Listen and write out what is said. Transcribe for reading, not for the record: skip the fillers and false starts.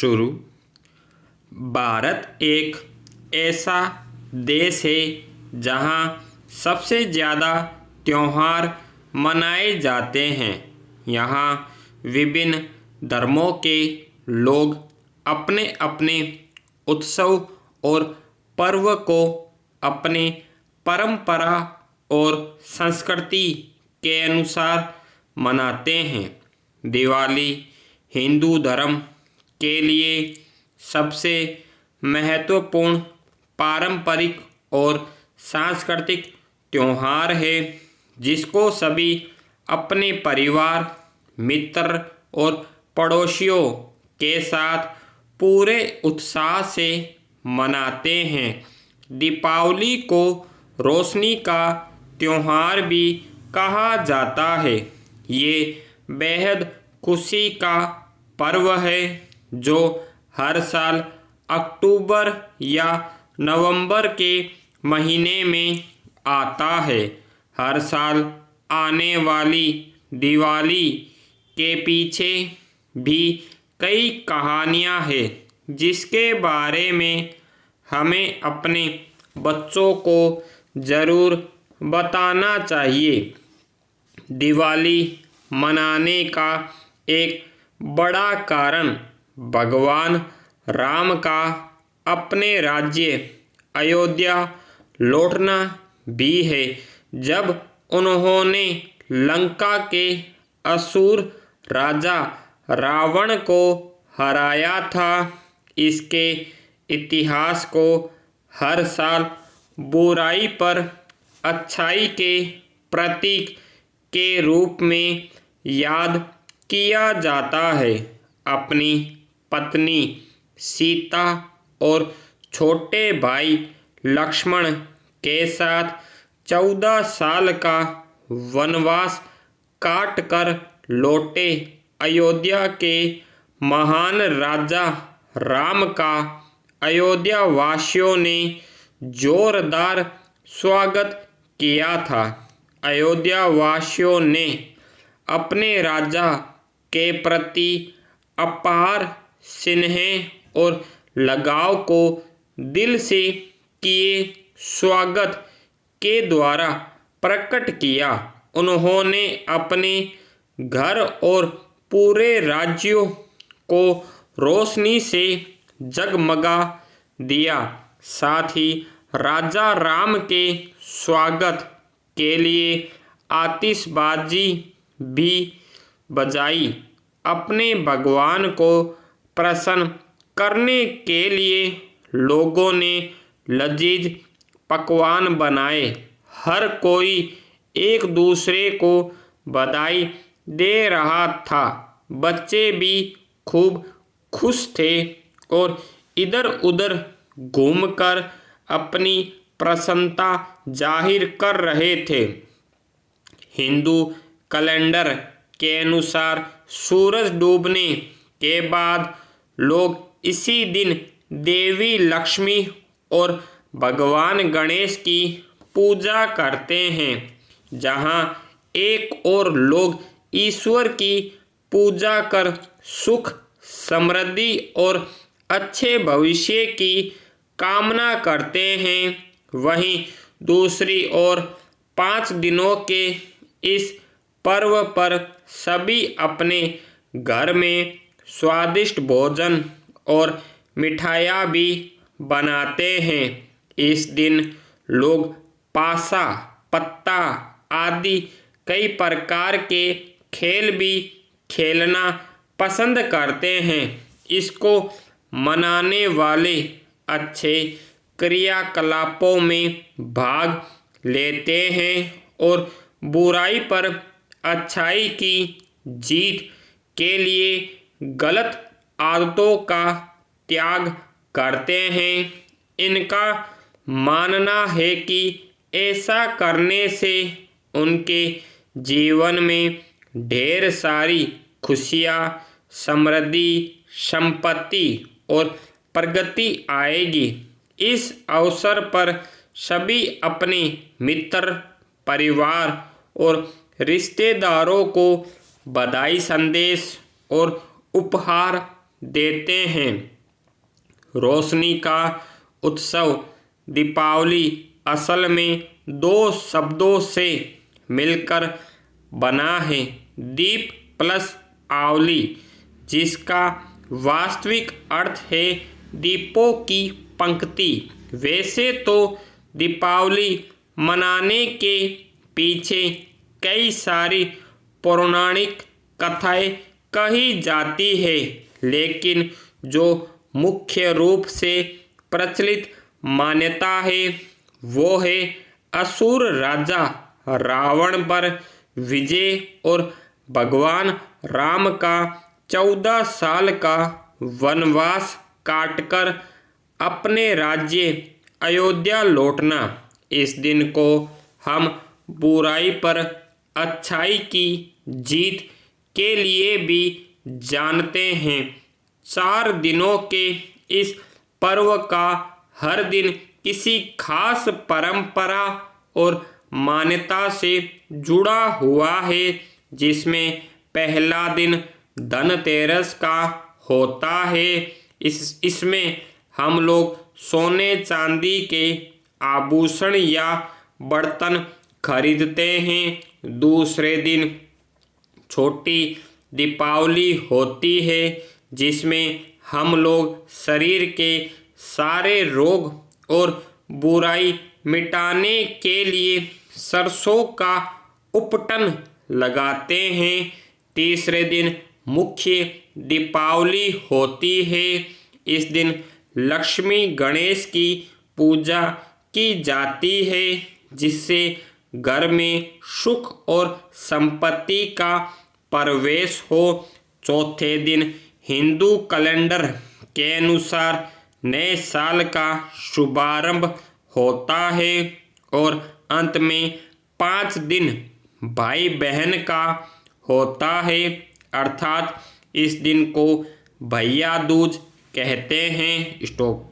शुरू। भारत एक ऐसा देश है जहाँ सबसे ज़्यादा त्योहार मनाए जाते हैं। यहाँ विभिन्न धर्मों के लोग अपने अपने उत्सव और पर्व को अपने परंपरा और संस्कृति के अनुसार मनाते हैं। दिवाली हिंदू धर्म के लिए सबसे महत्वपूर्ण पारंपरिक और सांस्कृतिक त्योहार है, जिसको सभी अपने परिवार, मित्र और पड़ोसियों के साथ पूरे उत्साह से मनाते हैं। दीपावली को रोशनी का त्योहार भी कहा जाता है। ये बेहद खुशी का पर्व है जो हर साल अक्टूबर या नवंबर के महीने में आता है। हर साल आने वाली दिवाली के पीछे भी कई कहानियाँ हैं, जिसके बारे में हमें अपने बच्चों को ज़रूर बताना चाहिए। दिवाली मनाने का एक बड़ा कारण भगवान राम का अपने राज्य अयोध्या लौटना भी है। जब उन्होंने लंका के असुर राजा रावण को हराया था। इसके इतिहास को हर साल बुराई पर अच्छाई के प्रतीक के रूप में याद किया जाता है। अपनी पत्नी सीता और छोटे भाई लक्ष्मण के साथ 14 साल का वनवास काट कर लौटे अयोध्या के महान राजा राम का अयोध्या वासियों ने जोरदार स्वागत किया था। अयोध्या वासियों ने अपने राजा के प्रति अपार स्नेह और लगाव को दिल से किए स्वागत के द्वारा प्रकट किया। उन्होंने अपने घर और पूरे राज्यों को रोशनी से जगमगा दिया। साथ ही राजा राम के स्वागत के लिए आतिशबाजी भी बजाई। अपने भगवान को प्रसन्न करने के लिए लोगों ने लजीज पकवान बनाए। हर कोई एक दूसरे को बधाई दे रहा था। बच्चे भी खूब खुश थे और इधर उधर घूमकर अपनी प्रसन्नता जाहिर कर रहे थे। हिंदू कैलेंडर के अनुसार सूरज डूबने के बाद लोग इसी दिन देवी लक्ष्मी और भगवान गणेश की पूजा करते हैं। जहां एक और लोग ईश्वर की पूजा कर सुख, समृद्धि और अच्छे भविष्य की कामना करते हैं, वहीं दूसरी ओर 5 दिनों के इस पर्व पर सभी अपने घर में स्वादिष्ट भोजन और मिठाइयाँ भी बनाते हैं। इस दिन लोग पासा, पत्ता आदि कई प्रकार के खेल भी खेलना पसंद करते हैं। इसको मनाने वाले अच्छे क्रियाकलापों में भाग लेते हैं और बुराई पर अच्छाई की जीत के लिए गलत आदतों का त्याग करते हैं। इनका मानना है कि ऐसा करने से उनके जीवन में ढेर सारी खुशियाँ, समृद्धि, संपत्ति और प्रगति आएगी। इस अवसर पर सभी अपने मित्र, परिवार और रिश्तेदारों को बधाई संदेश और उपहार देते हैं। रोशनी का उत्सव दीपावली असल में दो शब्दों से मिलकर बना है, दीप प्लस आवली, जिसका वास्तविक अर्थ है दीपों की पंक्ति। वैसे तो दीपावली मनाने के पीछे कई सारी पौराणिक कथाएं कही जाती है, लेकिन जो मुख्य रूप से प्रचलित मान्यता है वो है असुर राजा रावण पर विजय और भगवान राम का 14 साल का वनवास काटकर अपने राज्य अयोध्या लौटना। इस दिन को हम बुराई पर अच्छाई की जीत के लिए भी जानते हैं। 4 दिनों के इस पर्व का हर दिन किसी खास परंपरा और मान्यता से जुड़ा हुआ है, जिसमें पहला दिन धनतेरस का होता है। इसमें हम लोग सोने चांदी के आभूषण या बर्तन खरीदते हैं। दूसरे दिन छोटी दीपावली होती है, जिसमें हम लोग शरीर के सारे रोग और बुराई मिटाने के लिए सरसों का उपटन लगाते हैं। तीसरे दिन मुख्य दीपावली होती है। इस दिन लक्ष्मी गणेश की पूजा की जाती है, जिससे घर में सुख और संपत्ति का प्रवेश हो। चौथे दिन हिंदू कैलेंडर के अनुसार नए साल का शुभारंभ होता है और अंत में 5 दिन भाई बहन का होता है, अर्थात इस दिन को भैया दूज कहते हैं। स्टॉप।